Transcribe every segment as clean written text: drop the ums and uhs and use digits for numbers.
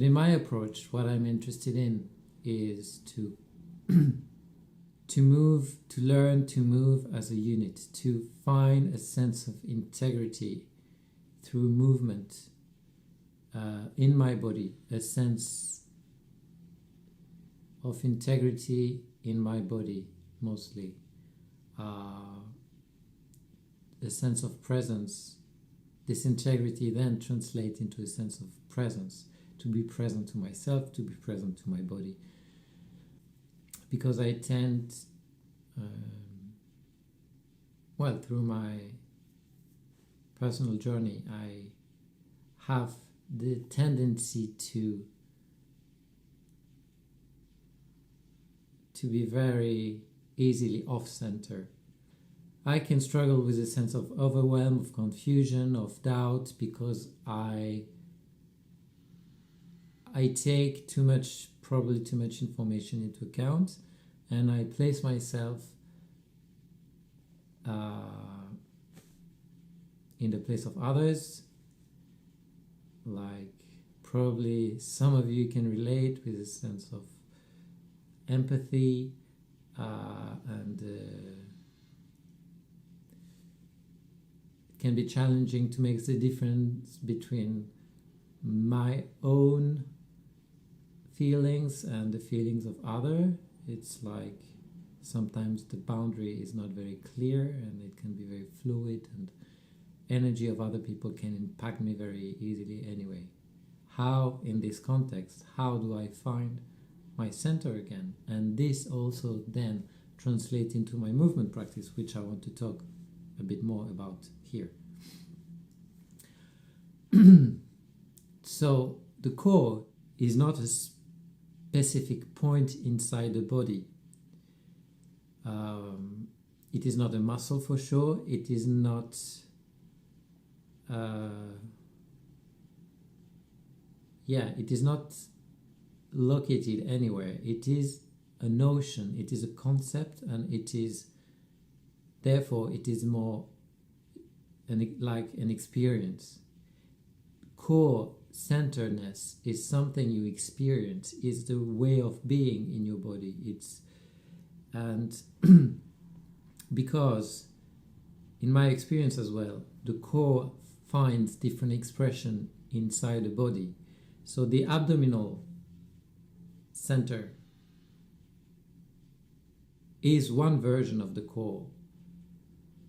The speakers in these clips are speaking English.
In my approach, what I'm interested in is to to learn to move as a unit, to find a sense of integrity through movement in my body, a sense of integrity in my body mostly, a sense of presence. This integrity then translates into a sense of presence, to be present to myself, to be present to my body. Because I tend, through my personal journey, I have the tendency to be very easily off-center. I can struggle with a sense of overwhelm, of confusion, of doubt, because I take probably too much information into account, and I place myself in the place of others. Like probably some of you can relate with a sense of empathy and it can be challenging to make the difference between my own feelings and the feelings of others. It's like sometimes the boundary is not very clear and it can be very fluid, and energy of other people can impact me very easily anyway. How, in this context, how do I find my center again? And this also then translates into my movement practice, which I want to talk a bit more about here. So the core is not a specific point inside the body. It is not a muscle for sure. It is not it is not located anywhere. It is a notion, it is a concept, and it is therefore it is more like an experience. Core centeredness is something you experience, is the way of being in your body. Because in my experience as well, the core finds different expression inside the body. So the abdominal center is one version of the core,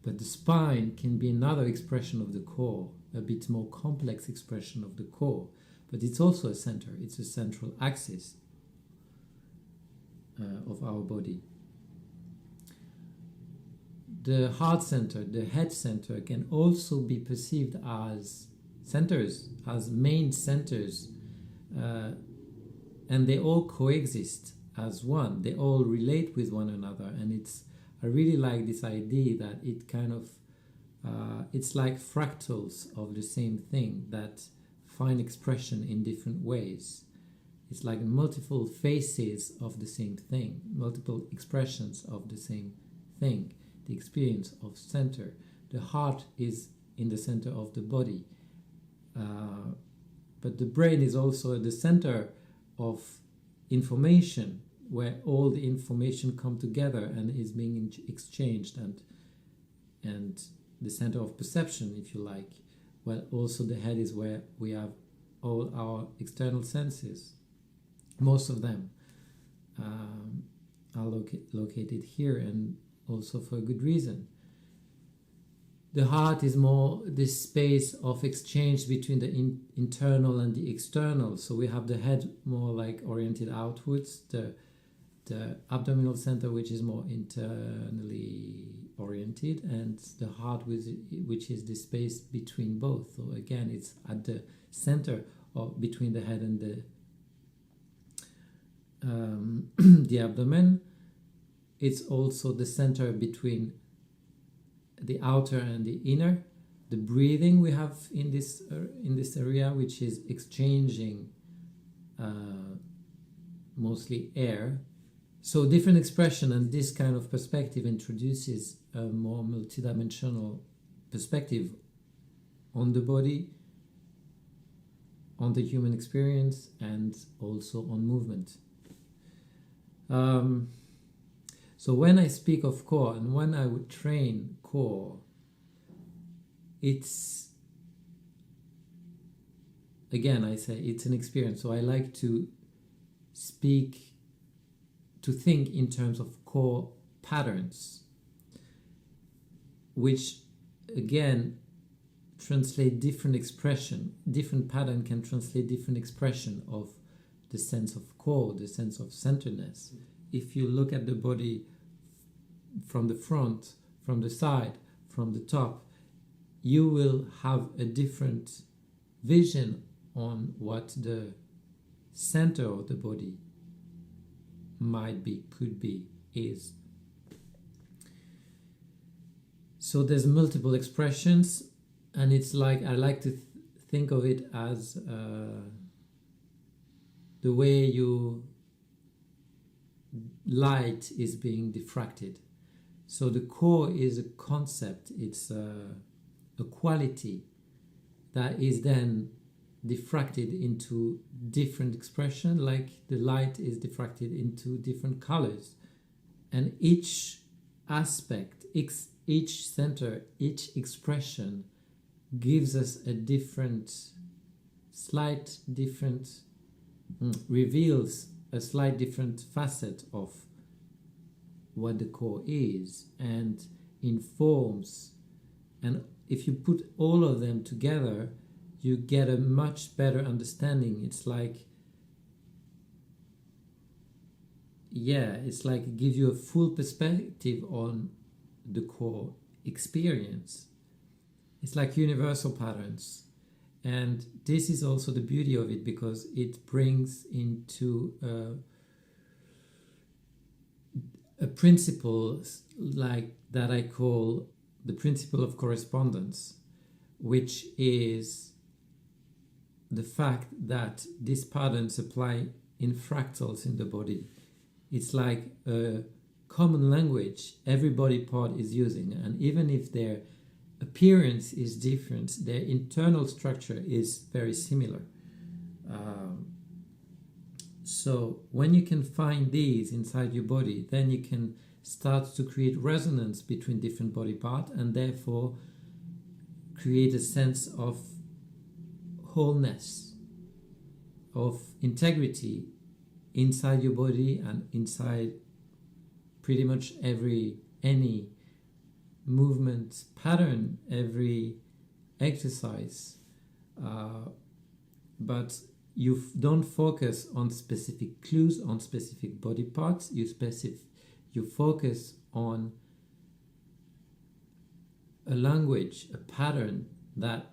but the spine can be another expression of the core, a bit more complex expression of the core, but it's also a center. It's a central axis of our body. The heart center, the head center, can also be perceived as centers, as main centers, and they all coexist as one. They all relate with one another, and I really like this idea that it kind of it's like fractals of the same thing that find expression in different ways. It's like multiple faces of the same thing, multiple expressions of the same thing. The experience of center. The heart is in the center of the body, but the brain is also at the center of information, where all the information come together and is being exchanged, and the center of perception, if you like. Well, also the head is where we have all our external senses. Most of them are located here, and also for a good reason. The heart is more this space of exchange between the internal and the external. So we have the head more like oriented outwards, the abdominal center, which is more internally oriented, and the heart, which is the space between both. So again, it's at the center of between the head and the abdomen. It's also the center between the outer and the inner. The breathing we have in this area, which is exchanging mostly air. So different expression, and this kind of perspective introduces a more multidimensional perspective on the body, on the human experience and also on movement. So when I speak of core and when I would train core, it's, again, I say it's an experience. So I like to think in terms of core patterns, which again translate different expression. Different pattern can translate different expression of the sense of core, the sense of centeredness. If you look at the body from the front, from the side, from the top, you will have a different vision on what the center of the body might be, could be, is. So there's multiple expressions, and it's like, I like to think of it as the way your light is being diffracted. So the core is a concept, it's a quality that is then diffracted into different expression, like the light is diffracted into different colors. And each aspect, each center, each expression gives us a reveals a slight different facet of what the core is and informs. And if you put all of them together, you get a much better understanding. It's like, it gives you a full perspective on the core experience. It's like universal patterns. And this is also the beauty of it, because it brings into a principle like that I call the principle of correspondence, which is the fact that these patterns apply in fractals in the body. It's like a common language every body part is using, and even if their appearance is different, their internal structure is very similar. So when you can find these inside your body, then you can start to create resonance between different body parts, and therefore create a sense of wholeness, of integrity inside your body and inside pretty much any movement pattern, every exercise. But you don't focus on specific clues, on specific body parts. You focus on a language, a pattern that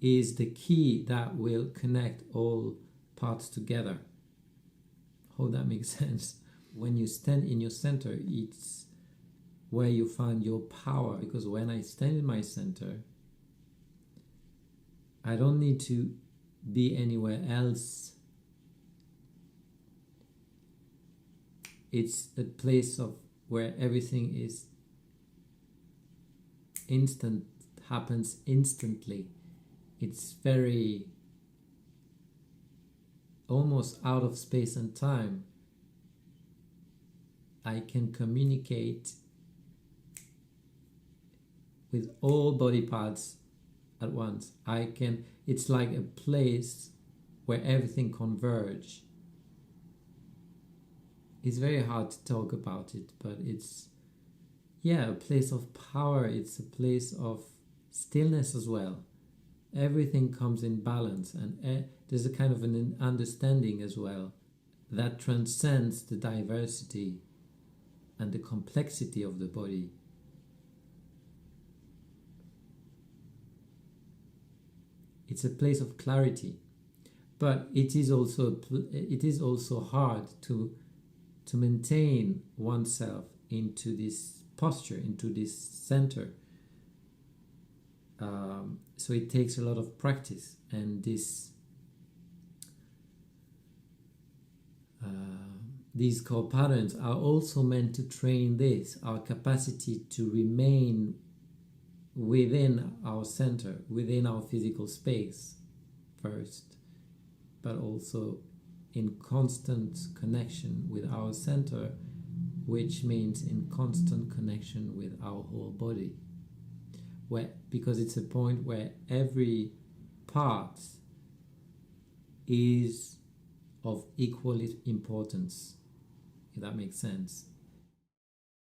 is the key that will connect all parts together. Hope that makes sense. When you stand in your center, it's where you find your power, because when I stand in my center, I don't need to be anywhere else. It's a place of where everything is instant, happens instantly. It's very almost out of space and time. I can communicate with all body parts at once. It's like a place where everything converges. It's very hard to talk about it, but it's a place of power. It's a place of stillness as well. Everything comes in balance, and there's a kind of an understanding as well that transcends the diversity and the complexity of the body. It's a place of clarity, but it is also hard to maintain oneself into this posture, into this center. So it takes a lot of practice, and these core patterns are also meant to train our capacity to remain within our center, within our physical space first, but also in constant connection with our center, which means in constant connection with our whole body. Because it's a point where every part is of equal importance, if that makes sense.